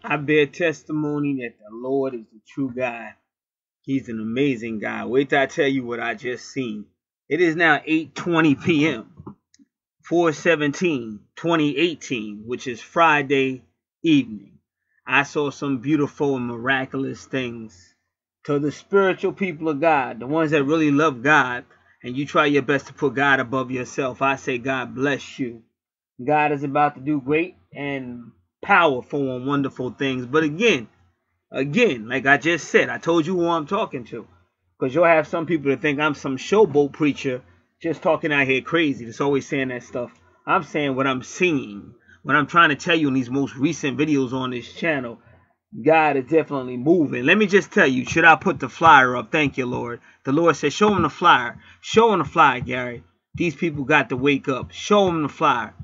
I bear testimony that the Lord is the true God. He's an amazing God. Wait till I tell you what I just seen. It is now 8:20 p.m. 4/17/2018, which is Friday evening. I saw some beautiful and miraculous things. To the spiritual people of God, the ones that really love God, and you try your best to put God above yourself, I say God bless you. God is about to do great and powerful and wonderful things. But again, like I just said, I told you who I'm talking to. Because you'll have some people that think I'm some showboat preacher just talking out here crazy. That's always saying that stuff. I'm saying what I'm seeing. What I'm trying to tell you in these most recent videos on this channel. God is definitely moving. Let me just tell you, should I put the flyer up? Thank you, Lord. The Lord said, show them the flyer. Show them the flyer, Gary. These people got to wake up. Show them the flyer.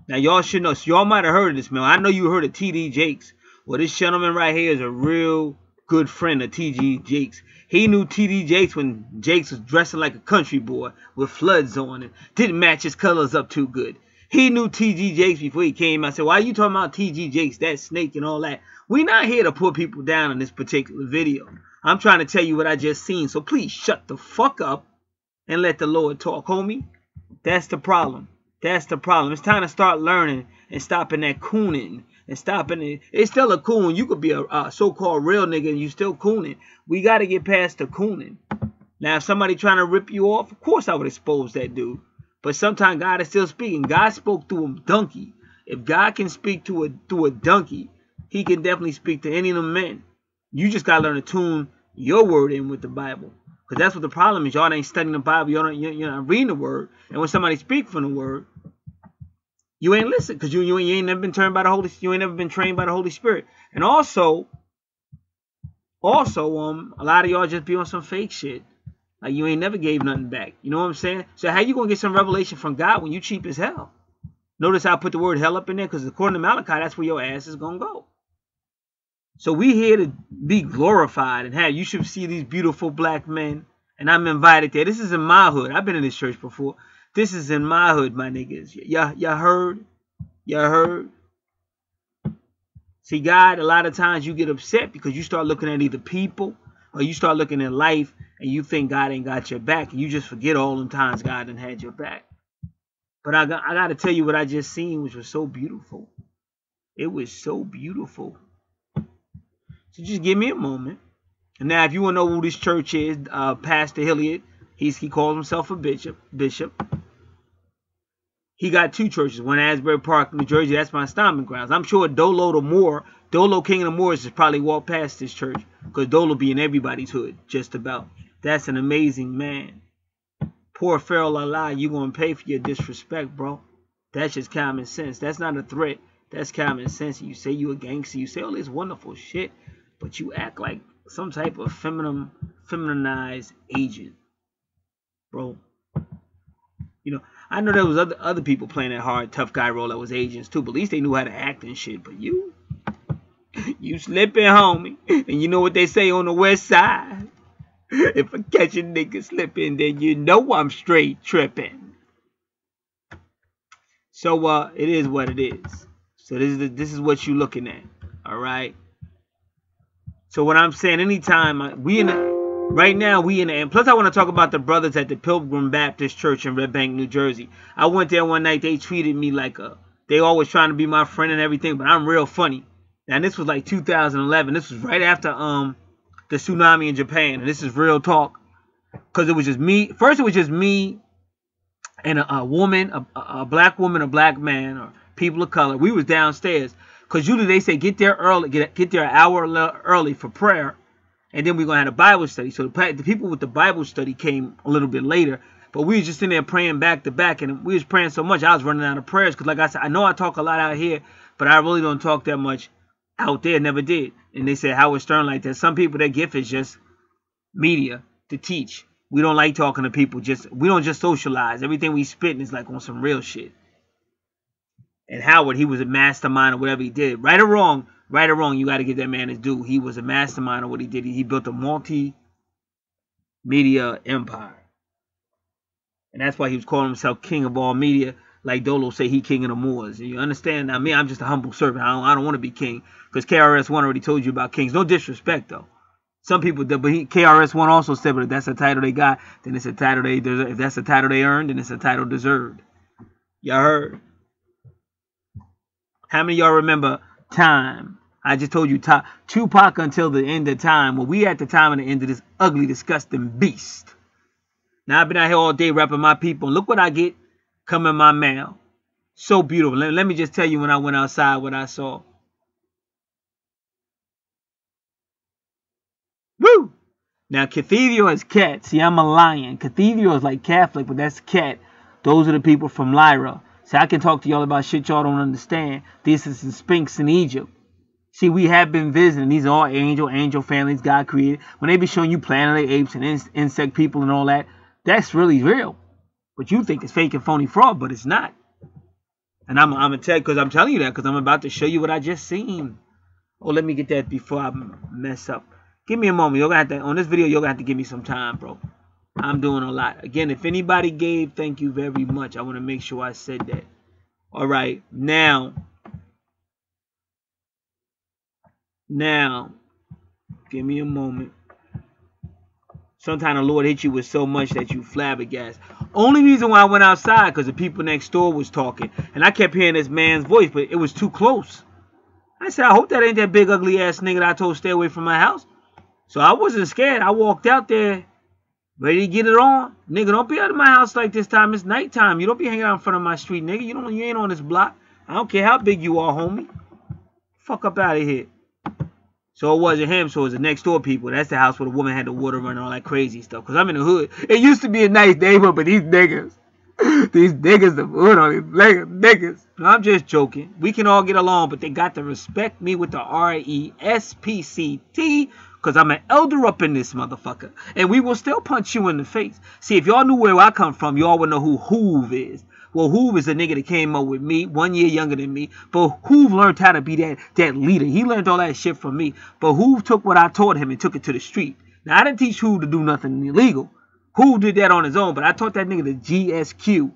Now, y'all should know. So y'all might have heard of this, man. I know you heard of T.D. Jakes. Well, this gentleman right here is a real good friend of T.D. Jakes. He knew T.D. Jakes when Jakes was dressing like a country boy with floods on and didn't match his colors up too good. He knew T.D. Jakes before he came. I said, why are you talking about T.D. Jakes, that snake and all that? We're not here to put people down in this particular video. I'm trying to tell you what I just seen. So please shut the fuck up and let the Lord talk, homie. That's the problem. That's the problem. It's time to start learning and stopping that cooning and stopping it. It's still a coon. You could be a so-called real nigga and you still cooning. We got to get past the cooning. Now, if somebody trying to rip you off, of course I would expose that dude. But sometimes God is still speaking. God spoke through a donkey. If God can speak through a donkey, he can definitely speak to any of them men. You just got to learn to tune your word in with the Bible. Because that's what the problem is. Y'all ain't studying the Bible. You're not reading the word. And when somebody speaks from the word, you ain't listen. Because you ain't never been turned by the Holy Spirit. You ain't never been trained by the Holy Spirit. And also, a lot of y'all just be on some fake shit. Like you ain't never gave nothing back. You know what I'm saying? So how you going to get some revelation from God when you cheap as hell? Notice how I put the word hell up in there. Because according to Malachi, that's where your ass is going to go. So we here to be glorified and have, you should see these beautiful black men. And I'm invited there. This is in my hood. I've been in this church before. This is in my hood, my niggas. Y'all heard? Y'all heard? See, God, a lot of times you get upset because you start looking at either people or you start looking at life and you think God ain't got your back. And you just forget all them times God done had your back. But I got to tell you what I just seen, which was so beautiful. It was so beautiful. So just give me a moment. And now if you want to know who this church is, Pastor Hilliard, he calls himself a bishop. He got two churches, one in Asbury Park, New Jersey. That's my stomping grounds. I'm sure Dolo King of the Moors has probably walked past this church because Dolo be in everybody's hood, just about. That's an amazing man. Poor Pharaoh Allah, you going to pay for your disrespect, bro. That's just common sense. That's not a threat. That's common sense. You say you a gangster. You say all this wonderful shit, but you act like some type of feminized agent, bro. You know, I know there was other people playing that hard tough guy role that was agents too, but at least they knew how to act and shit. But you slipping, homie. And you know what they say on the west side? If I catch a nigga slipping, then you know I'm straight tripping. So it is what it is. So this is what you looking at. All right. So what I'm saying, anytime right now we in the, and plus I want to talk about the brothers at the Pilgrim Baptist Church in Red Bank, New Jersey. I went there one night. They treated me like they always trying to be my friend and everything, but I'm real funny. Now this was like 2011. This was right after the tsunami in Japan, and this is real talk. Because it was just me. First, it was just me and a woman, a black woman, a black man, or people of color. We was downstairs. Because usually they say get there early, get there an hour early for prayer. And then we're going to have a Bible study. So the people with the Bible study came a little bit later. But we was just in there praying back to back. And we was praying so much, I was running out of prayers. Because like I said, I know I talk a lot out here, but I really don't talk that much out there. Never did. And they said Howard Stern like that. Some people, their gift is just media to teach. We don't like talking to people. We don't just socialize. Everything we spit is like on some real shit. And Howard, he was a mastermind of whatever he did. Right or wrong, you got to give that man his due. He was a mastermind of what he did. He built a multi-media empire. And that's why he was calling himself king of all media. like Dolo say he king of the Moors. You understand? I mean, I'm just a humble servant. I don't want to be king because KRS-One already told you about kings. No disrespect though. Some people, but KRS-One also said, but if that's a title they got, then it's a title they deserve. If that's a title they earned, then it's a title deserved. Y'all heard? How many of y'all remember Time? I just told you Tupac until the end of time. Well, we at the time of the end of this ugly, disgusting beast. Now I've been out here all day rapping my people. Look what I get coming my mail. So beautiful. Let me just tell you when I went outside what I saw. Woo! Now Cathedral is cat. See, I'm a lion. Cathedral is like Catholic, but that's cat. Those are the people from Lyra. See, I can talk to y'all about shit y'all don't understand. This is the Sphinx in Egypt. See, we have been visiting. These are all angel families God created. When they be showing you Planet of the Apes and insect people and all that, that's really real. But you think it's fake and phony fraud, but it's not. And I'm gonna tell you, because I'm telling you that, because I'm about to show you what I just seen. Oh, let me get that before I mess up. Give me a moment. You're gonna have to, on this video, you're gonna have to give me some time, bro. I'm doing a lot. Again, if anybody gave, thank you very much. I want to make sure I said that. All right, now, give me a moment. Sometimes the Lord hit you with so much that you flabbergasted. Only reason why I went outside because the people next door was talking, and I kept hearing this man's voice, but it was too close. I said, I hope that ain't that big ugly ass nigga that I told stay away from my house. So I wasn't scared. I walked out there, ready to get it on. Nigga, don't be out of my house like this time. It's nighttime. You don't be hanging out in front of my street, nigga. You ain't on this block. I don't care how big you are, homie. Fuck up out of here. So it wasn't him, so it was the next door people. That's the house where the woman had the water run and all that crazy stuff. Because I'm in the hood. It used to be a nice neighborhood, but these niggas, the hood on these niggas. No, I'm just joking. We can all get along, but they got to respect me with the R-E-S-P-C-T. Because I'm an elder up in this motherfucker. And we will still punch you in the face. See, if y'all knew where I come from, y'all would know who Hoove is. Well, Hoove is the nigga that came up with me, 1 year younger than me. But Hoove learned how to be that leader. He learned all that shit from me. But Hoove took what I taught him and took it to the street. Now, I didn't teach Hoove to do nothing illegal. Hoove did that on his own, but I taught that nigga the GSQ.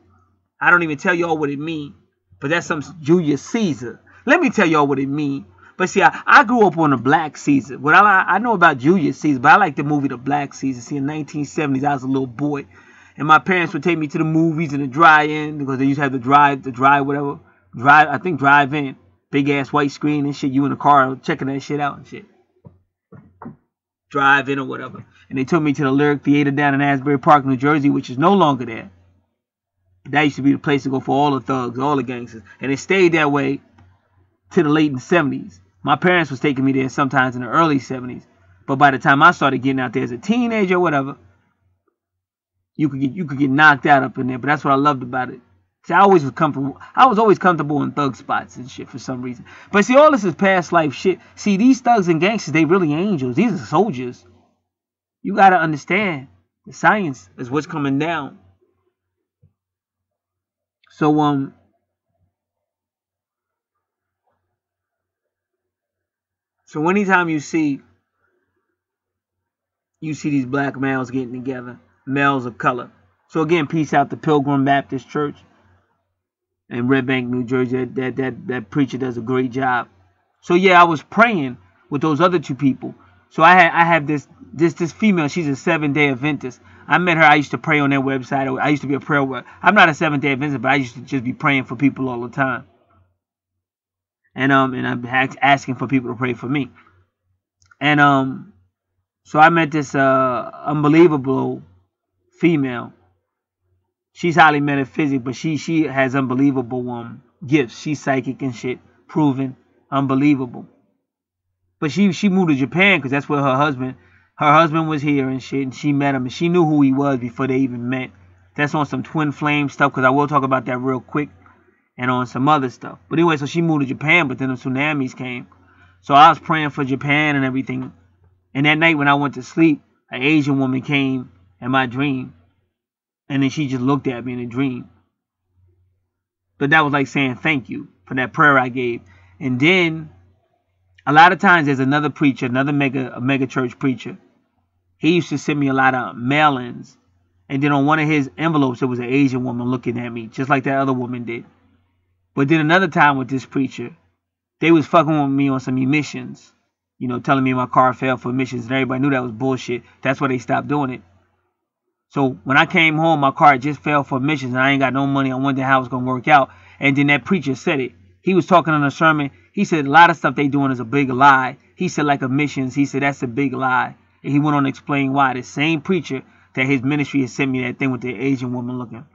I don't even tell y'all what it mean. But that's some Julius Caesar. Let me tell y'all what it mean. But see, I grew up on the Black Caesar. What I know about Julius Caesar, but I like the movie The Black Caesar. See, in the 1970s, I was a little boy. And my parents would take me to the movies and the drive-in because they used to have the drive, drive-in. Big-ass white screen and shit. You in the car checking that shit out and shit. Drive-in or whatever. And they took me to the Lyric Theater down in Asbury Park, New Jersey, which is no longer there. That used to be the place to go for all the thugs, all the gangsters. And it stayed that way to the late 70s. My parents was taking me there sometimes in the early 70s. But by the time I started getting out there as a teenager or whatever, you could get knocked out up in there, but that's what I loved about it. See, I was always comfortable in thug spots and shit for some reason. But see, all this is past life shit. See, these thugs and gangsters, they really angels. These are soldiers. You gotta understand, the science is what's coming down. So so anytime you see these black males getting together, males of color. So again, peace out to Pilgrim Baptist Church in Red Bank, New Jersey. That preacher does a great job. So yeah, I was praying with those other two people. So I have this female. She's a 7-day Adventist. I met her. I used to pray on their website. I used to be a prayer. I'm not a 7-day Adventist, but I used to just be praying for people all the time. And I'm asking for people to pray for me. And so I met this unbelievable female. She's highly metaphysic, but she has unbelievable gifts. She's psychic and shit, proven unbelievable. But she moved to Japan because that's where her husband was here and shit, and she met him and she knew who he was before they even met. That's on some twin flame stuff, because I will talk about that real quick, and on some other stuff. But anyway, so she moved to Japan, but then the tsunamis came. So I was praying for Japan and everything. And that night when I went to sleep, an Asian woman came in my dream. And then she just looked at me in a dream. But that was like saying thank you for that prayer I gave. And then a lot of times there's another preacher, another mega church preacher. He used to send me a lot of mail-ins. And then on one of his envelopes, there was an Asian woman looking at me, just like that other woman did. But then another time with this preacher, they was fucking with me on some emissions. You know, telling me my car failed for emissions, and everybody knew that was bullshit. That's why they stopped doing it. So when I came home, my car just failed for emissions, and I ain't got no money. I wondered how it was going to work out. And then that preacher said it. He was talking in a sermon. He said a lot of stuff they doing is a big lie. He said like emissions. He said that's a big lie. And he went on to explain why. The same preacher that his ministry had sent me that thing with the Asian woman looking.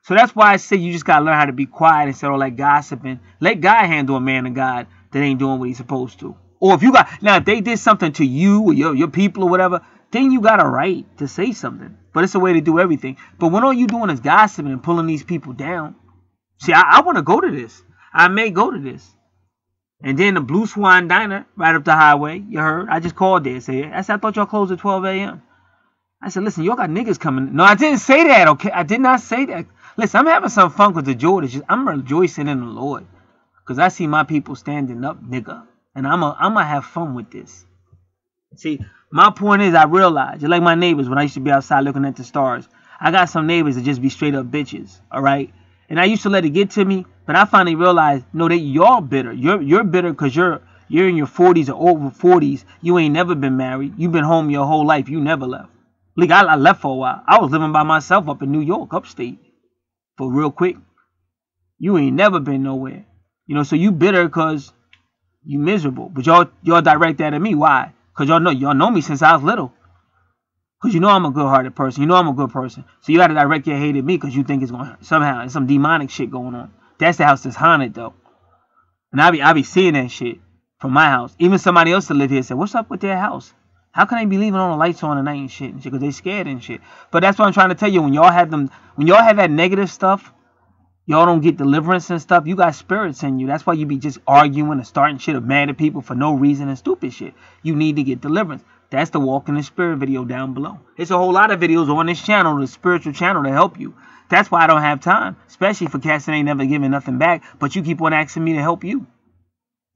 So that's why I say you just got to learn how to be quiet instead of all that gossiping. Let God handle a man of God that ain't doing what he's supposed to. Or if you got, now if they did something to you or your people or whatever, then you got a right to say something. But it's a way to do everything. But when all you doing is gossiping and pulling these people down. See, I want to go to this. I may go to this. And then the Blue Swan Diner right up the highway, you heard? I just called there and said, I thought y'all closed at 12 a.m. I said, listen, y'all got niggas coming. No, I didn't say that, okay? I did not say that. Listen, I'm having some fun with the Jordans. I'm rejoicing in the Lord. Because I see my people standing up, nigga. And I'm gonna have fun with this. See, my point is I realize, just like my neighbors when I used to be outside looking at the stars, I got some neighbors that just be straight up bitches, all right? And I used to let it get to me, but I finally realized, no, that y'all bitter. You're bitter because you're in your 40s or over 40s. You ain't never been married. You've been home your whole life. You never left. Like, I left for a while. I was living by myself up in New York, upstate, for real quick. You ain't never been nowhere. You know, so you bitter because you miserable. But y'all direct that at me. Why? Because y'all know me since I was little. Because you know I'm a good-hearted person. You know I'm a good person. So you got to direct your hate at me because you think it's going to somehow, there's some demonic shit going on. That's the house that's haunted, though. And I be seeing that shit from my house. Even somebody else that live here said, what's up with their house? How can they be leaving all the lights on at night and shit? Because they scared and shit. But that's what I'm trying to tell you. When y'all have that negative stuff, y'all don't get deliverance and stuff. You got spirits in you. That's why you be just arguing and starting shit or mad at people for no reason and stupid shit. You need to get deliverance. That's the Walk in the Spirit video down below. It's a whole lot of videos on this channel, the spiritual channel, to help you. That's why I don't have time, especially for cats that ain't never giving nothing back, but you keep on asking me to help you.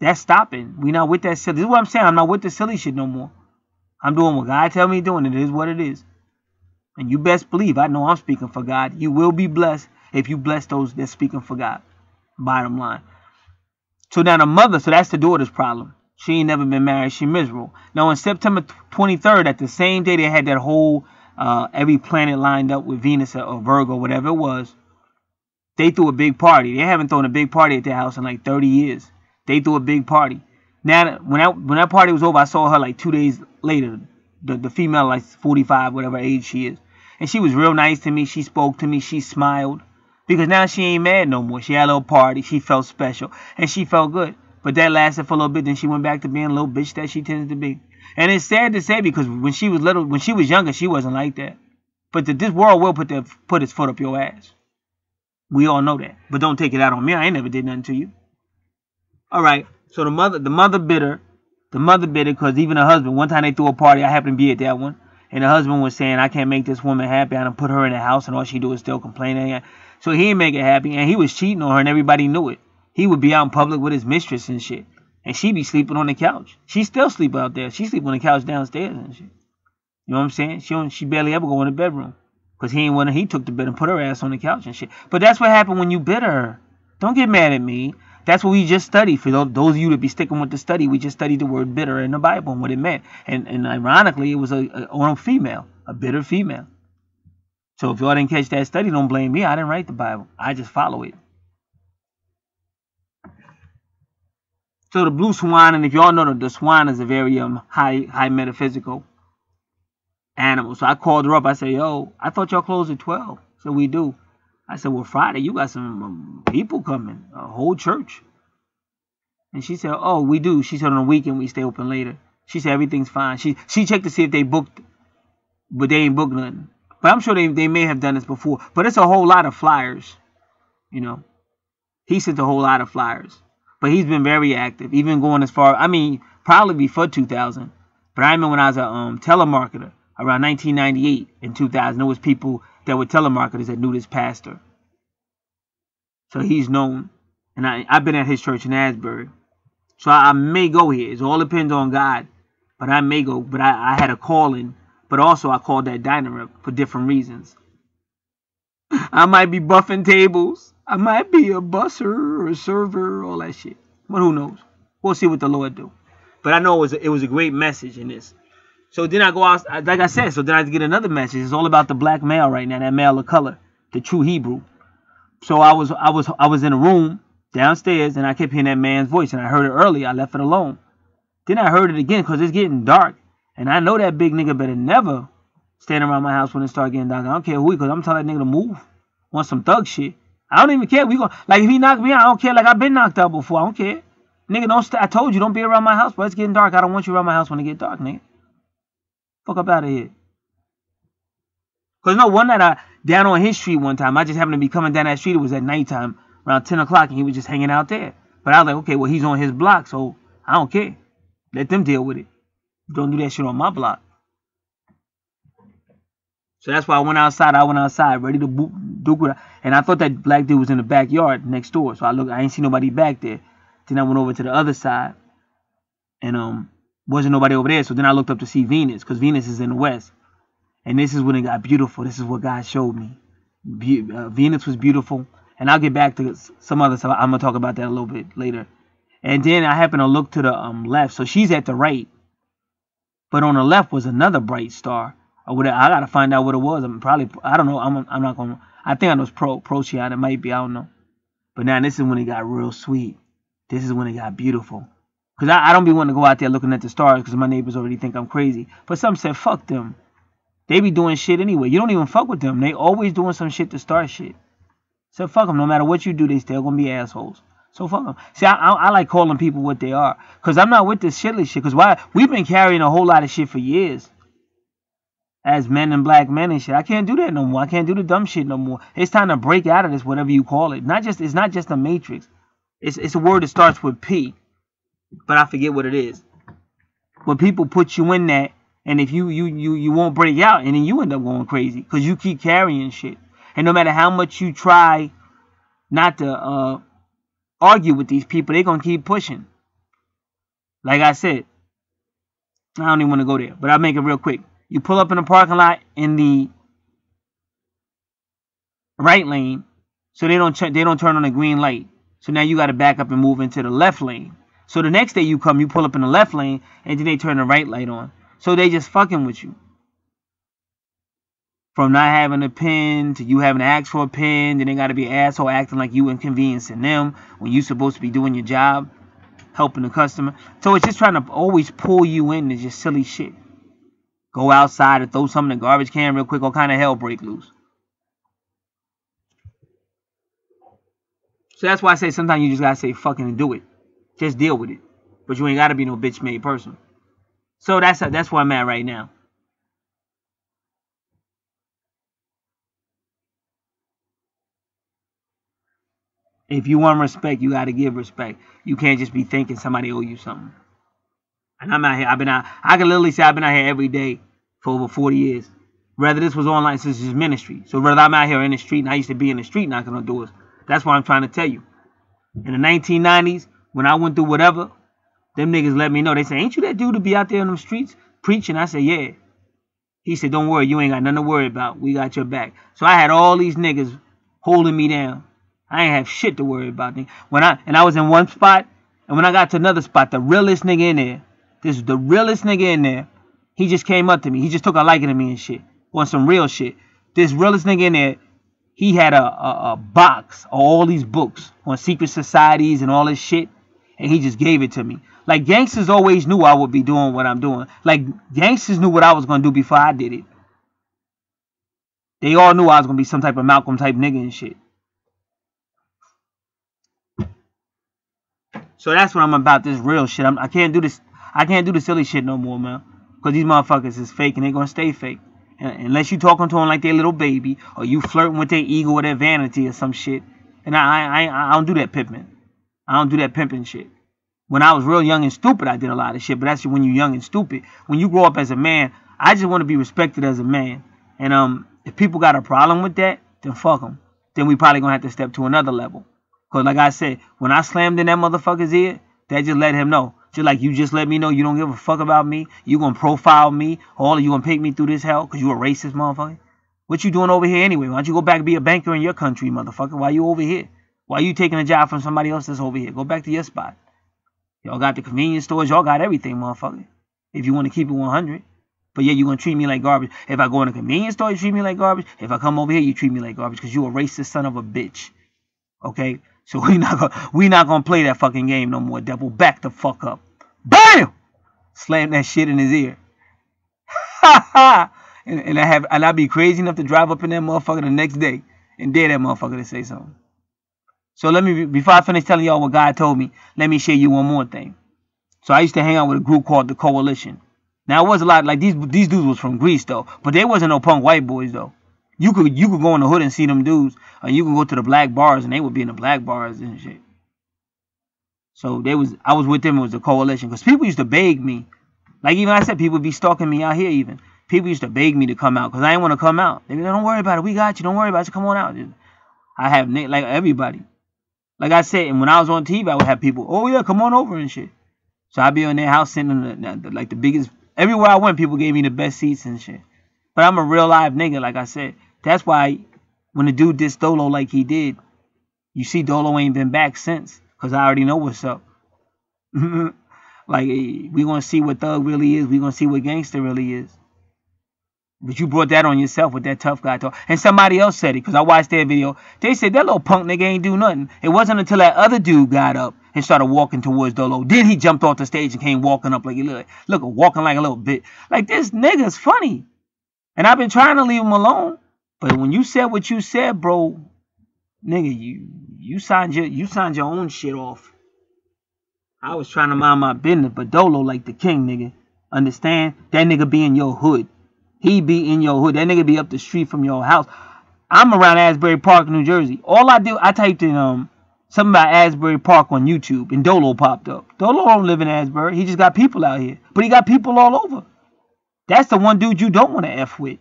That's stopping. We not with that silly. This is what I'm saying. I'm not with the silly shit no more. I'm doing what God tell me doing. It is what it is. And you best believe I know I'm speaking for God. You will be blessed if you bless those that's speaking for God. Bottom line. So now the mother, so that's the daughter's problem. She ain't never been married. She miserable. Now on September 23rd, at the same day they had that whole, every planet lined up with Venus or Virgo, whatever it was. They threw a big party. They haven't thrown a big party at their house in like 30 years. They threw a big party. Now, when that party was over, I saw her like 2 days later. The female, like 45, whatever age she is. And she was real nice to me. She spoke to me. She smiled. Because now she ain't mad no more. She had a little party. She felt special. And she felt good. But that lasted for a little bit. Then she went back to being a little bitch that she tends to be. And it's sad to say because when she was little, when she was younger, she wasn't like that. But this world will put its foot up your ass. We all know that. But don't take it out on me. I ain't never did nothing to you. All right. So the mother bitter. The mother bitter because even her husband, one time they threw a party. I happened to be at that one. And the husband was saying, I can't make this woman happy. I done put her in the house and all she do is still complaining. So he didn't make it happy. And he was cheating on her and everybody knew it. He would be out in public with his mistress and shit. And she be sleeping on the couch. She still sleep out there. She sleep on the couch downstairs and shit. You know what I'm saying? She barely ever go in the bedroom. Because he took the bed and put her ass on the couch and shit. But that's what happened when you bitter her. Don't get mad at me. That's what we just studied. For those of you that be sticking with the study, we just studied the word bitter in the Bible and what it meant. And ironically, it was on a female. A bitter female. So if y'all didn't catch that study, don't blame me. I didn't write the Bible. I just follow it. So the blue swan, and if y'all know the swan is a very high metaphysical animal. So I called her up. I said, yo, I thought y'all closed at 12. So we do. I said, well, Friday, you got some people coming, a whole church. And she said, oh, we do. She said on the weekend we stay open later. She said everything's fine. She checked to see if they booked, but they ain't booked nothing. But I'm sure they may have done this before. But it's a whole lot of flyers, you know. He sent a whole lot of flyers. But he's been very active, even going as far, I mean, probably before 2000. But I remember when I was a telemarketer around 1998 and 2000, there was people that were telemarketers that knew this pastor. So he's known. And I've been at his church in Asbury. So I may go here. It all depends on God. But I may go. But I had a calling. But also I called that diner up for different reasons. I might be buffing tables. I might be a busser or a server, all that shit. But who knows? We'll see what the Lord do. But I know it was a great message in this. So then I go out, like I said, so then I get another message. It's all about the black male right now, that male of color, the true Hebrew. So I was in a room downstairs, and I kept hearing that man's voice, and I heard it earlier. I left it alone. Then I heard it again because it's getting dark, and I know that big nigga better never stand around my house when it start getting dark. I don't care who, because I'm telling that nigga to move. Want some thug shit. I don't even care. We go like if he knocked me out, I don't care. Like I've been knocked out before. I don't care. Nigga, don't. I told you, don't be around my house, but it's getting dark. I don't want you around my house when it get dark, nigga. Fuck up out of here. Because no, one night I down on his street one time, I just happened to be coming down that street. It was at nighttime, around 10 o'clock, and he was just hanging out there. But I was like, okay, well, he's on his block, so I don't care. Let them deal with it. Don't do that shit on my block. So that's why I went outside, ready to duke with her. And I thought that black dude was in the backyard next door. So I ain't see nobody back there. Then I went over to the other side, and wasn't nobody over there. So then I looked up to see Venus, because Venus is in the west. And this is when it got beautiful. This is what God showed me. Venus was beautiful. And I'll get back to some other stuff. I'm going to talk about that a little bit later. And then I happened to look to the left. So she's at the right. But on the left was another bright star. Or whatever. I got to find out what it was. I don't know. I'm not going to. I think I know it's Procyon. It might be. I don't know. But now this is when it got real sweet. This is when it got beautiful. Because I don't be wanting to go out there looking at the stars because my neighbors already think I'm crazy. But some said, fuck them. They be doing shit anyway. You don't even fuck with them. They always doing some shit to start shit. So fuck them. No matter what you do, they still gonna be assholes. So fuck them. See, I like calling people what they are. Because I'm not with this shitless shit. Because why? We've been carrying a whole lot of shit for years. As men and black men and shit. I can't do that no more. I can't do the dumb shit no more. It's time to break out of this, whatever you call it. It's not just a matrix. It's a word that starts with P. But I forget what it is. But people put you in that. And if you won't break out, and then you end up going crazy because you keep carrying shit. And no matter how much you try not to argue with these people, they're going to keep pushing. Like I said, I don't even want to go there, but I'll make it real quick. You pull up in the parking lot in the right lane, so they don't turn on the green light. So now you got to back up and move into the left lane. So the next day you pull up in the left lane, and then they turn the right light on. So they just fucking with you. From not having a pen to you having to ask for a pen, then they got to be an asshole acting like you inconveniencing them when you supposed to be doing your job, helping the customer. So it's just trying to always pull you into just silly shit. Go outside and throw something in the garbage can real quick, all kind of hell break loose. So that's why I say sometimes you just got to say fucking and do it. Just deal with it. But you ain't got to be no bitch-made person. So that's where I'm at right now. If you want respect, you got to give respect. You can't just be thinking somebody owe you something. And I'm out here. I can literally say I've been out here every day for over 40 years. Whether this was online, since it's ministry. So whether I'm out here in the street, and I used to be in the street knocking on doors. That's what I'm trying to tell you. In the 1990s, when I went through whatever, them niggas let me know. They say, ain't you that dude to be out there in them streets preaching? I said, yeah. He said, don't worry, you ain't got nothing to worry about. We got your back. So I had all these niggas holding me down. I ain't have shit to worry about. I was in one spot, and when I got to another spot, the realest nigga in there, this is the realest nigga in there, he just came up to me. He just took a liking to me and shit. On some real shit. This realest nigga in there, he had a box of all these books on secret societies and all this shit, and he just gave it to me. Like, gangsters always knew I would be doing what I'm doing. Like, gangsters knew what I was going to do before I did it. They all knew I was going to be some type of Malcolm type nigga and shit. So that's what I'm about, this real shit. I can't do this. I can't do the silly shit no more, man. Because these motherfuckers is fake, and they're going to stay fake. And unless you talking to them like they little baby, or you flirting with their ego or their vanity or some shit. And I don't do that pimping. I don't do that pimping shit. When I was real young and stupid, I did a lot of shit. But that's when you're young and stupid. When you grow up as a man, I just want to be respected as a man. And if people got a problem with that, then fuck them. Then we probably going to have to step to another level. Because like I said, when I slammed in that motherfucker's ear, that just let him know. Just like you just let me know you don't give a fuck about me. You going to profile me. All of you going to pick me through this hell because you a racist motherfucker. What you doing over here anyway? Why don't you go back and be a banker in your country, motherfucker? Why you over here? Why you taking a job from somebody else that's over here? Go back to your spot. Y'all got the convenience stores. Y'all got everything, motherfucker. If you want to keep it 100. But yeah, you going to treat me like garbage. If I go in a convenience store, you treat me like garbage. If I come over here, you treat me like garbage because you a racist son of a bitch. Okay? So we not gonna play that fucking game no more, devil. Back the fuck up. BAM! Slam that shit in his ear. Ha ha! And I be crazy enough to drive up in that motherfucker the next day and dare that motherfucker to say something. So before I finish telling y'all what God told me, let me share you one more thing. So I used to hang out with a group called the Coalition. Now it was a lot like these dudes was from Greece though, but they wasn't no punk white boys though. You could go in the hood and see them dudes, or you can go to the black bars and they would be in the black bars and shit. So I was with them. It was a coalition because people used to beg me, like even I said, people would be stalking me out here. Even people used to beg me to come out because I didn't want to come out. They be like, don't worry about it, we got you. Don't worry about it, come on out. I have like everybody, like I said, and when I was on TV, I would have people, oh yeah, come on over and shit. So I'd be in their house sitting in like the biggest. Everywhere I went, people gave me the best seats and shit. But I'm a real live nigga, like I said. That's why when the dude dissed Dolo like he did, you see Dolo ain't been back since. Because I already know what's up. Like, we going to see what Thug really is. We going to see what Gangster really is. But you brought that on yourself with that tough guy talk. And somebody else said it, because I watched their video. They said that little punk nigga ain't do nothing. It wasn't until that other dude got up and started walking towards Dolo. Then he jumped off the stage and came walking up like, look, walking like a little bit. Like, this nigga's funny. And I've been trying to leave him alone. But when you said what you said, bro, nigga, you signed your own shit off. I was trying to mind my business, but Dolo like the king, nigga. Understand? That nigga be in your hood. He be in your hood. That nigga be up the street from your house. I'm around Asbury Park, New Jersey. All I do, I typed in something about Asbury Park on YouTube, and Dolo popped up. Dolo don't live in Asbury. He just got people out here. But he got people all over. That's the one dude you don't want to F with.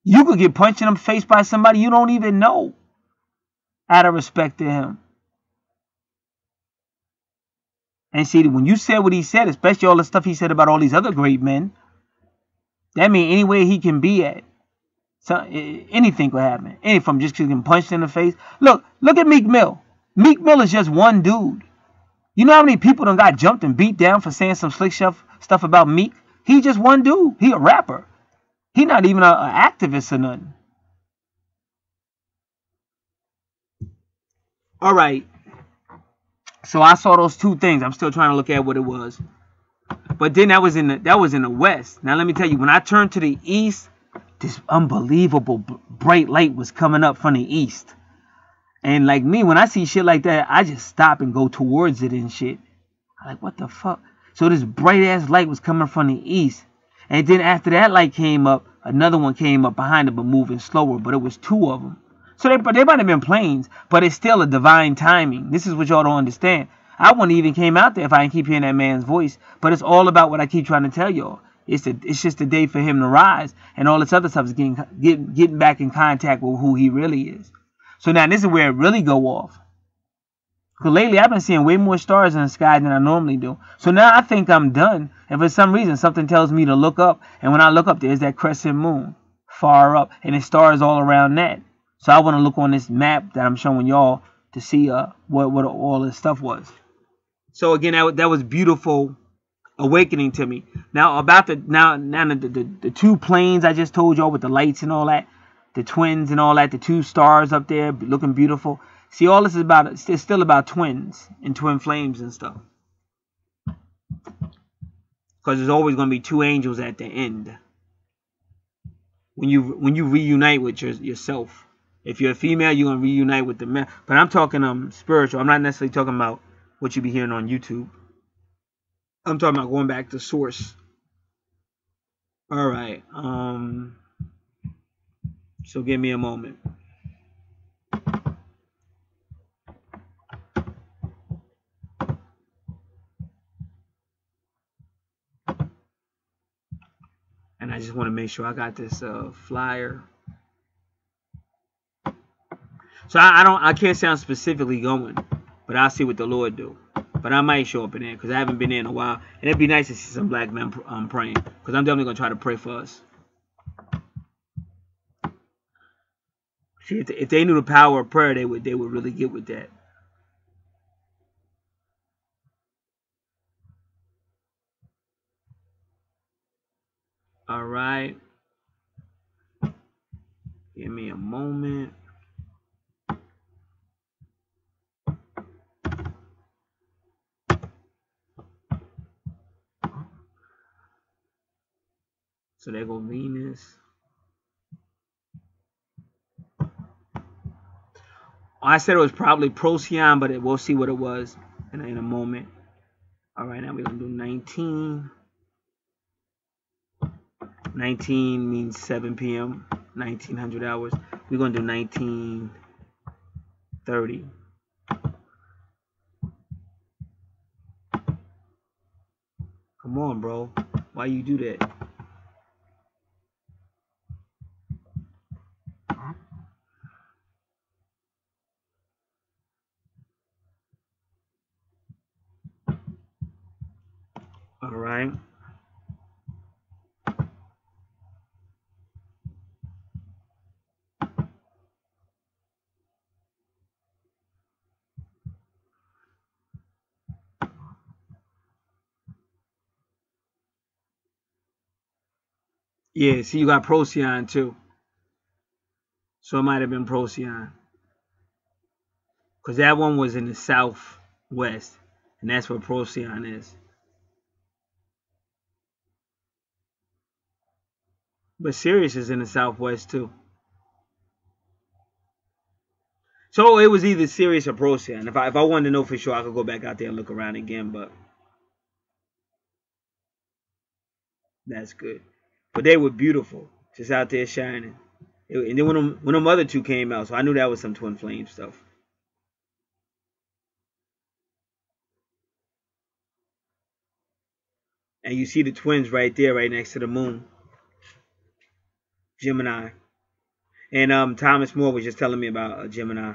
You could get punched in the face by somebody you don't even know. Out of respect to him. And see, when you said what he said, especially all the stuff he said about all these other great men, that means anywhere he can be at, anything could happen. Any from just getting punched in the face. Look at Meek Mill. Meek Mill is just one dude. You know how many people done got jumped and beat down for saying some slick stuff about Meek? He just one dude. He a rapper. He not even an activist or nothing. All right. So I saw those two things. I'm still trying to look at what it was. But then that was in the west. Now let me tell you, when I turned to the east, this unbelievable bright light was coming up from the east. And like me, when I see shit like that, I just stop and go towards it and shit. I'm like, what the fuck? So this bright ass light was coming from the east. And then after that light came up, another one came up behind it, but moving slower. But it was two of them. So they might have been planes, but it's still a divine timing. This is what y'all don't understand. I wouldn't even came out there if I didn't keep hearing that man's voice. But it's all about what I keep trying to tell y'all. It's just a day for him to rise, and all this other stuff is getting back in contact with who he really is. So now this is where it really go off. Because lately I've been seeing way more stars in the sky than I normally do. So now I think I'm done. And for some reason something tells me to look up. And when I look up, there's that crescent moon far up. And there's stars all around that. So I want to look on this map that I'm showing y'all to see what all this stuff was. So again, that was beautiful awakening to me. Now about the two planes I just told y'all with the lights and all that. The twins and all that. The two stars up there looking beautiful. See, all this is it's still about twins and twin flames and stuff. Because there's always going to be two angels at the end. When you reunite with yourself. If you're a female, you're going to reunite with the man. But I'm talking spiritual. I'm not necessarily talking about what you be hearing on YouTube. I'm talking about going back to source. All right. So give me a moment. And I just want to make sure I got this flyer. So I can't say I'm specifically going, but I'll see what the Lord do. But I might show up in there because I haven't been there in a while. And it'd be nice to see some black men praying, because I'm definitely going to try to pray for us. See, if they knew the power of prayer, they would really get with that. All right. Give me a moment. So there go Venus. I said it was probably Procyon, but we'll see what it was in a moment. All right, now we're going to do 19. 19 means 7 p.m., 1900 hours. We're going to do 1930. Come on, bro. Why you do that? All right. Yeah, see, you got Procyon too. So it might have been Procyon. Because that one was in the southwest. And that's where Procyon is. But Sirius is in the southwest too. So it was either Sirius or Procyon. If I wanted to know for sure, I could go back out there and look around again, but that's good. But they were beautiful. Just out there shining. And then when them other two came out, so I knew that was some twin flame stuff. And you see the twins right there, right next to the moon. Gemini. And Thomas More was just telling me about Gemini.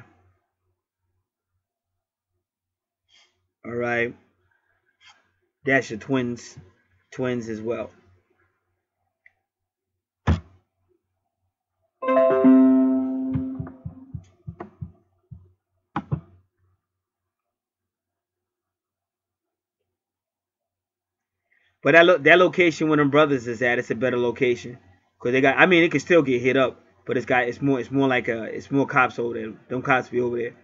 All right. That's your twins as well. But that location where them brothers is at, it's a better location. Cause they got, I mean, it could still get hit up, but it's more like it's more cops over there. Them cops be over there.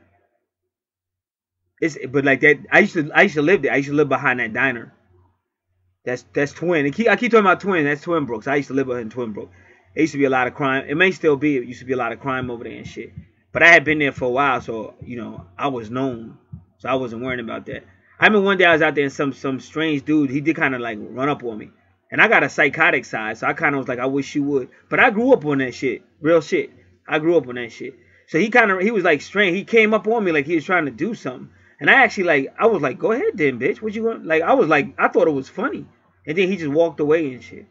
But like that, I used to live there. I used to live behind that diner. That's Twin. I keep talking about Twin. That's Twin Brooks. I used to live behind Twin Brooks. There used to be a lot of crime. It may still be. It used to be a lot of crime over there and shit. But I had been there for a while, so I was known, so I wasn't worrying about that. I remember one day I was out there and some strange dude, he did kind of like run up on me. And I got a psychotic side, so I kind of was like, I wish you would. But I grew up on that shit. Real shit. I grew up on that shit. So he was like strange. He came up on me like he was trying to do something. And I was like, go ahead then, bitch. What you want? Like, I thought it was funny. And then he just walked away and shit.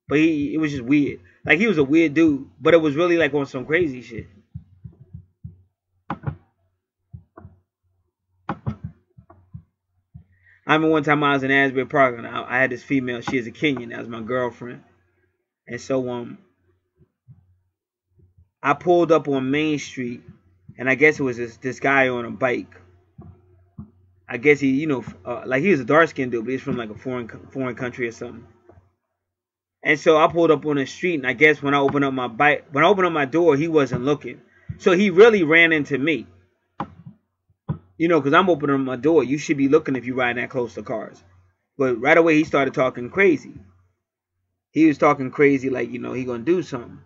But it was just weird. Like, he was a weird dude. But it was really like on some crazy shit. I remember one time I was in Asbury Park and I had this female. She is a Kenyan. That was my girlfriend. And so I pulled up on Main Street, and I guess it was this guy on a bike. I guess he, like he was a dark skinned dude, but he's from like a foreign country or something. And so I pulled up on the street, and I guess when I opened up my door, he wasn't looking. So he really ran into me. Because I'm opening my door. You should be looking if you're riding that close to cars. But right away, he started talking crazy. He was talking crazy like, he gonna do something.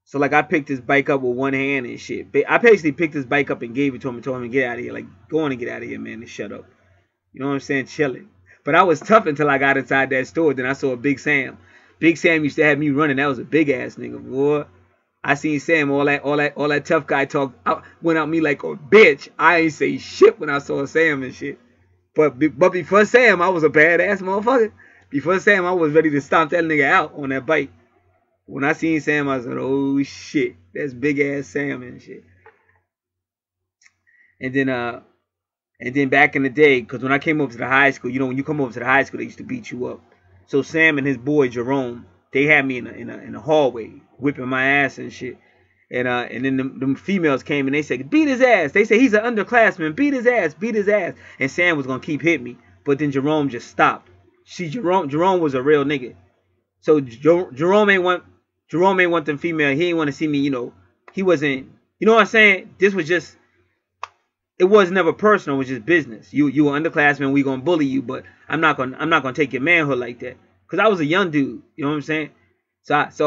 So, like, I picked his bike up with one hand and shit. I basically picked his bike up and gave it to him and told him to get out of here. Like, go on and get out of here, man, and shut up. You know what I'm saying? Chilling. But I was tough until I got inside that store. Then I saw a Big Sam. Big Sam used to have me running. That was a big-ass nigga, boy. I seen Sam, all that tough guy talk went out me like a bitch. I ain't say shit when I saw Sam and shit. But before Sam, I was a badass motherfucker. Before Sam, I was ready to stomp that nigga out on that bike. When I seen Sam, I said, oh shit, that's big ass Sam and shit. And then back in the day, because when I came over to the high school, when you come over to the high school, they used to beat you up. So Sam and his boy Jerome, they had me in a hallway whipping my ass and shit. And then them females came and they said, beat his ass. They said, he's an underclassman. Beat his ass. Beat his ass. And Sam was going to keep hitting me. But then Jerome just stopped. See, Jerome was a real nigga. So Jerome ain't want them female. He ain't want to see me, he wasn't, you know what I'm saying? This was just, it was never personal. It was just business. You an underclassman. We going to bully you. But I'm not going to take your manhood like that. Because I was a young dude. You know what I'm saying? So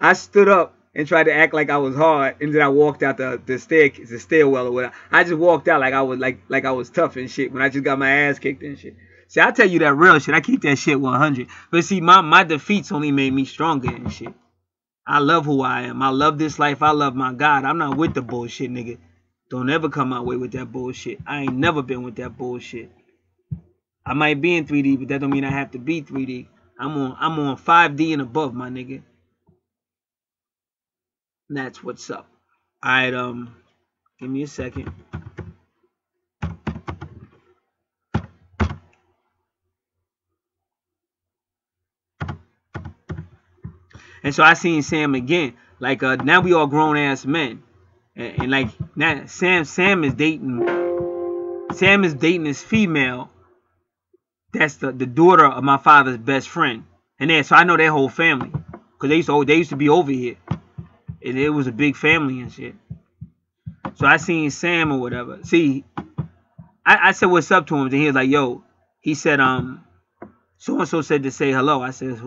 I stood up and tried to act like I was hard, and then I walked out the stairwell or whatever. I just walked out like I was tough and shit when I just got my ass kicked and shit. See, I tell you that real shit. I keep that shit 100. But see, my defeats only made me stronger and shit. I love who I am. I love this life. I love my God. I'm not with the bullshit, nigga. Don't ever come my way with that bullshit. I ain't never been with that bullshit. I might be in 3D, but that don't mean I have to be 3D. I'm on 5D and above, my nigga. That's what's up. Alright, give me a second. And so I seen Sam again. Like now we all grown ass men. And like now Sam is dating this female that's the daughter of my father's best friend. And then so I know their whole family. Cause they used to be over here. And it was a big family and shit. So I seen Sam or whatever. See, I said what's up to him, and he was like, yo, he said, so and so said to say hello. I said,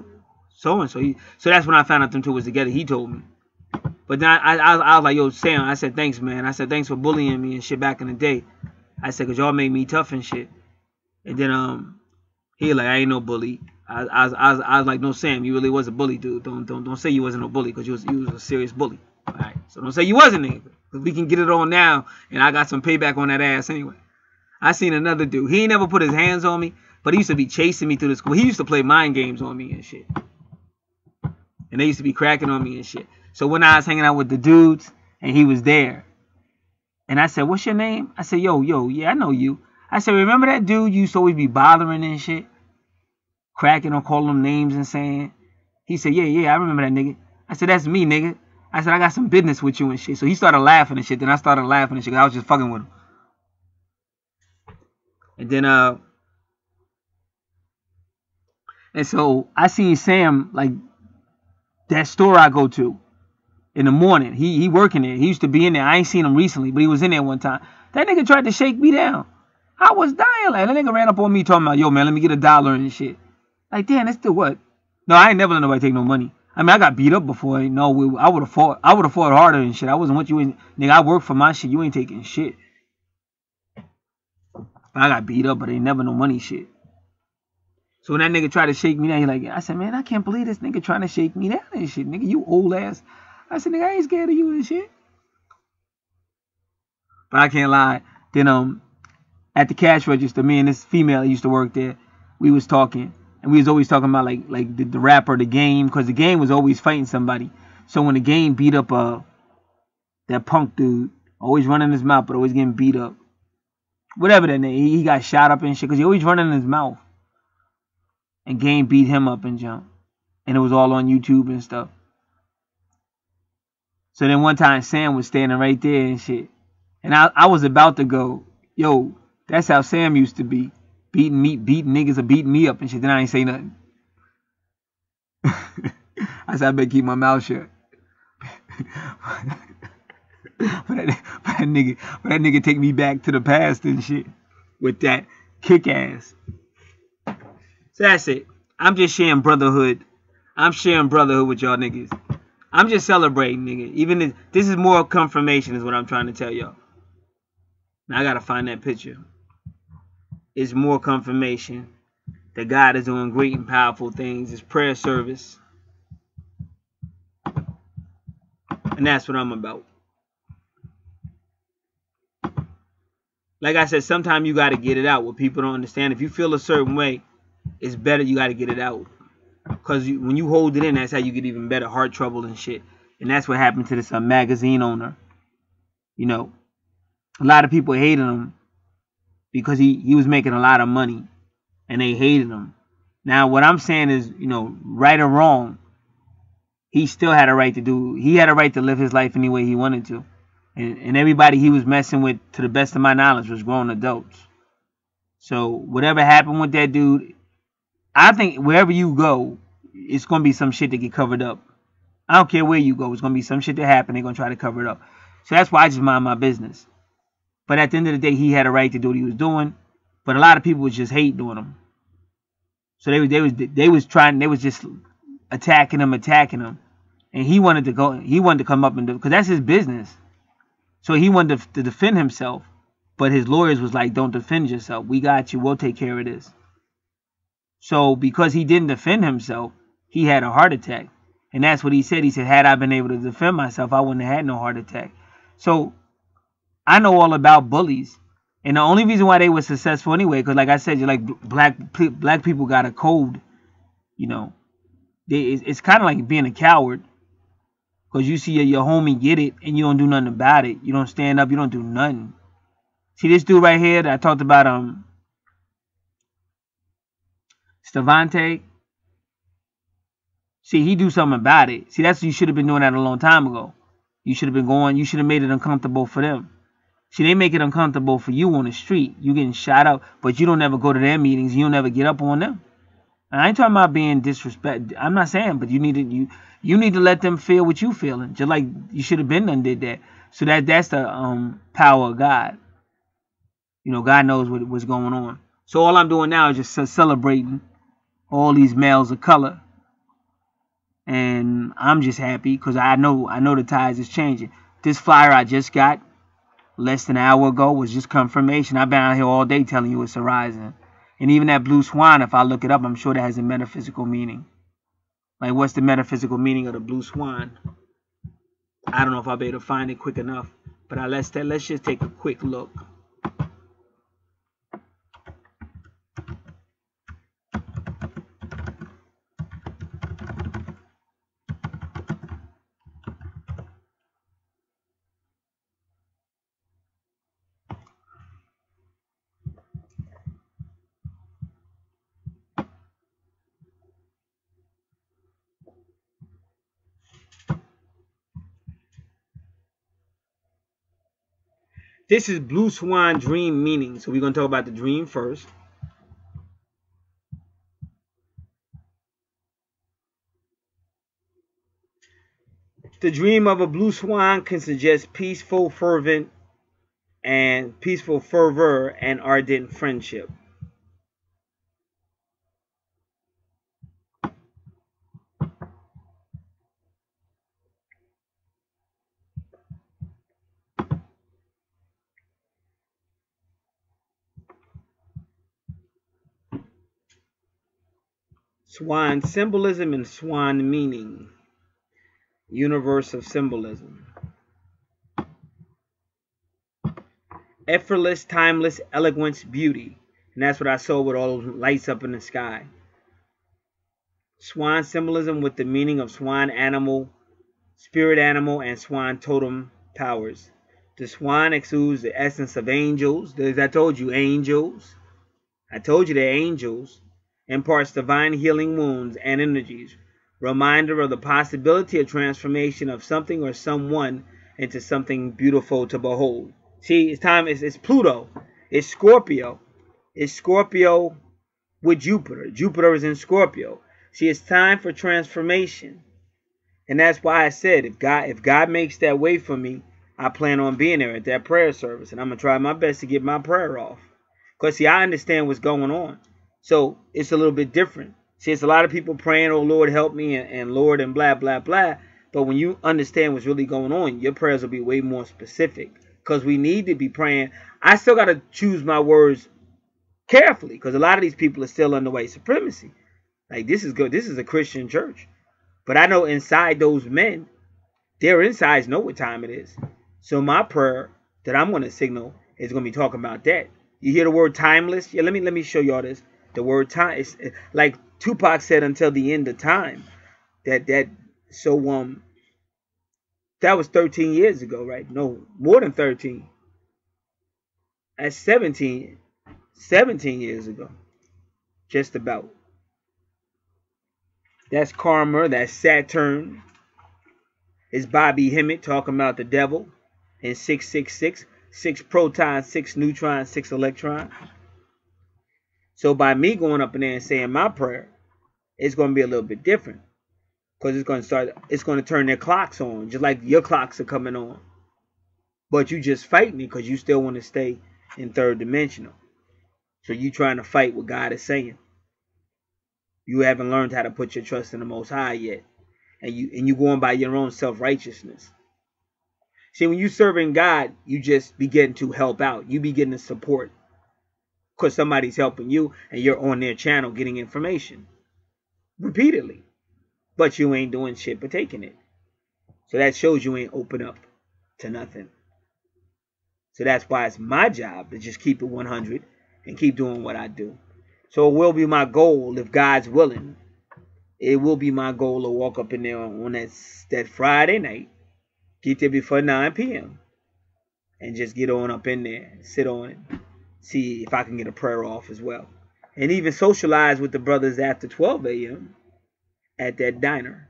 so and so. So that's when I found out them two was together. He told me. But then I was like, yo, Sam, I said, thanks, man. I said, thanks for bullying me and shit back in the day. I said, cause y'all made me tough and shit. And then he was like, I ain't no bully. I was like, no, Sam, you really was a bully, dude. Don't say you wasn't no bully, because you was a serious bully. All right, so don't say you wasn't, nigga. Because we can get it on now, and I got some payback on that ass anyway. I seen another dude. He ain't never put his hands on me, but he used to be chasing me through the school. He used to play mind games on me and shit. And they used to be cracking on me and shit. So when I was hanging out with the dudes, and he was there, and I said, what's your name? I said, yo, yeah, I know you. I said, remember that dude you used to always be bothering and shit? Cracking or calling them names and saying. He said, yeah, I remember that nigga. I said, that's me, nigga. I said, I got some business with you and shit. So he started laughing and shit. Then I started laughing and shit. I was just fucking with him. And then, and so I seen Sam, like, that store I go to in the morning. He working there. He used to be in there. I ain't seen him recently, but he was in there one time. That nigga tried to shake me down. I was dying. Like, that nigga ran up on me talking about, yo, man, let me get $1 and shit. Like, damn, that's still what? No, I ain't never let nobody take no money. I mean, I got beat up before. No, I would have fought harder and shit. I wasn't what you in. Nigga, I work for my shit. You ain't taking shit. But I got beat up, but ain't never no money shit. So when that nigga tried to shake me down, he like, I said, man, I can't believe this nigga trying to shake me down and shit. Nigga, you old ass. I said, nigga, I ain't scared of you and shit. But I can't lie. Then at the cash register, me and this female that used to work there, we was talking. And we was always talking about like the rapper, the game, because the game was always fighting somebody. So when the game beat up that punk dude, always running his mouth, but always getting beat up. Whatever that name, he got shot up and shit, because he always running his mouth. And game beat him up and jump. And it was all on YouTube and stuff. So then one time Sam was standing right there and shit. And I was about to go, yo, that's how Sam used to be. Beating niggas or beating me up and shit. Then I ain't say nothing. I said, I better keep my mouth shut. but that nigga take me back to the past and shit. With that kick ass. So that's it. I'm just sharing brotherhood. I'm sharing brotherhood with y'all niggas. I'm just celebrating, nigga. Even if this is more confirmation is what I'm trying to tell y'all. Now I gotta find that picture. It's more confirmation that God is doing great and powerful things. It's prayer service. And that's what I'm about. Like I said, sometimes you got to get it out. What people don't understand. If you feel a certain way, it's better you got to get it out. Because when you hold it in, that's how you get even better. Heart trouble and shit. And that's what happened to this magazine owner. You know, a lot of people hated him. Because he was making a lot of money. And they hated him. Now, what I'm saying is, you know, right or wrong. he still had a right to do. He had a right to live his life any way he wanted to, and everybody he was messing with, to the best of my knowledge, was grown adults. So whatever happened with that dude, I think wherever you go, it's gonna be some shit that get covered up. I don't care where you go, it's gonna be some shit that happened. They're gonna try to cover it up. So that's why I just mind my business. But at the end of the day, he had a right to do what he was doing. But a lot of people was just hating on him. So they was just attacking him, and he wanted to go. He wanted to come up and do, because that's his business. So he wanted to defend himself, but his lawyers was like, "Don't defend yourself. We got you. We'll take care of this." So because he didn't defend himself, he had a heart attack, and that's what he said. He said, "Had I been able to defend myself, I wouldn't have had no heart attack." So I know all about bullies. And the only reason why they were successful anyway, because like I said, you're like black people got a code, you know. It's kind of like being a coward, because you see your homie get it and you don't do nothing about it. You don't stand up. You don't do nothing. See this dude right here that I talked about, Stavante. See, he do something about it. See, you should have been doing that a long time ago. You should have been going. You should have made it uncomfortable for them. See, they make it uncomfortable for you on the street. You getting shot up, but you don't ever go to their meetings. You don't ever get up on them. And I ain't talking about being disrespect. I'm not saying, but you need to let them feel what you feeling. Just like you should have been done did that. So that's the power of God. You know, God knows what's going on. So all I'm doing now is just celebrating all these males of color, and I'm just happy because I know the tides is changing. This flyer I just got less than an hour ago was just confirmation. I've been out here all day telling you it's a rising. And even that blue swan, if I look it up, I'm sure that has a metaphysical meaning. Like, what's the metaphysical meaning of the blue swan? I don't know if I'll be able to find it quick enough. But let's just take a quick look. This is Blue Swan dream meaning. So we're going to talk about the dream first. The dream of a blue swan can suggest peaceful fervor and ardent friendship. Swan symbolism and swan meaning. Universe of symbolism. Effortless, timeless, eloquence, beauty. And that's what I saw with all those lights up in the sky. Swan symbolism with the meaning of swan animal, spirit animal, and swan totem powers. The swan exudes the essence of angels. As I told you, angels. I told you they're angels. Imparts divine healing wounds and energies. Reminder of the possibility of transformation of something or someone into something beautiful to behold. See, it's Pluto. It's Scorpio. It's Scorpio with Jupiter. Jupiter is in Scorpio. See, it's time for transformation. And that's why I said, if God makes that way for me, I plan on being there at that prayer service. And I'm going to try my best to get my prayer off. Because, see, I understand what's going on. So it's a little bit different. See, it's a lot of people praying, oh, Lord, help me, and Lord, and blah, blah, blah. But when you understand what's really going on, your prayers will be way more specific. Because we need to be praying. I still got to choose my words carefully. Because a lot of these people are still under white supremacy. Like, this is good. This is a Christian church. But I know inside those men, their insides know what time it is. So my prayer that I'm going to signal is going to be talking about that. You hear the word timeless? Yeah, let me show y'all this. The word time is like Tupac said, until the end of time. That was 13 years ago, right? No, more than 13. That's 17 years ago. Just about. That's karma, that's Saturn. It's Bobby Hemmett talking about the devil in 666, 6 protons, 6 neutrons, 6 electrons. So by me going up in there and saying my prayer, it's going to be a little bit different. Because it's going to turn their clocks on, just like your clocks are coming on. But you just fighting it because you still want to stay in third dimensional. So you trying to fight what God is saying. You haven't learned how to put your trust in the Most High yet. And you going by your own self-righteousness. See, when you serving God, you just begin to help out. You begin to support. Because somebody's helping you and you're on their channel getting information. Repeatedly. But you ain't doing shit but taking it. So that shows you ain't open up to nothing. So that's why it's my job to just keep it 100 and keep doing what I do. So it will be my goal, if God's willing, it will be my goal to walk up in there on that Friday night, get there before 9 p.m. and just get on up in there, sit on it, see if I can get a prayer off as well. And even socialize with the brothers after 12 a.m. at that diner.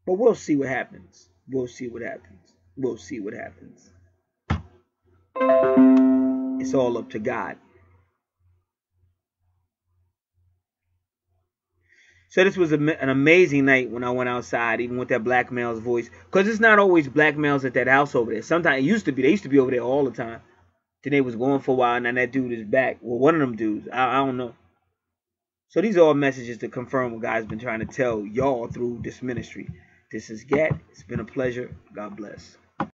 But we'll see what happens. We'll see what happens. We'll see what happens. It's all up to God. So this was an amazing night when I went outside, even with that black male's voice. Because it's not always black males at that house over there. Sometimes it used to be. They used to be over there all the time. Then they was going for a while, and now that dude is back. Well, one of them dudes. I don't know. So these are all messages to confirm what God's been trying to tell y'all through this ministry. This is Gat. It's been a pleasure. God bless.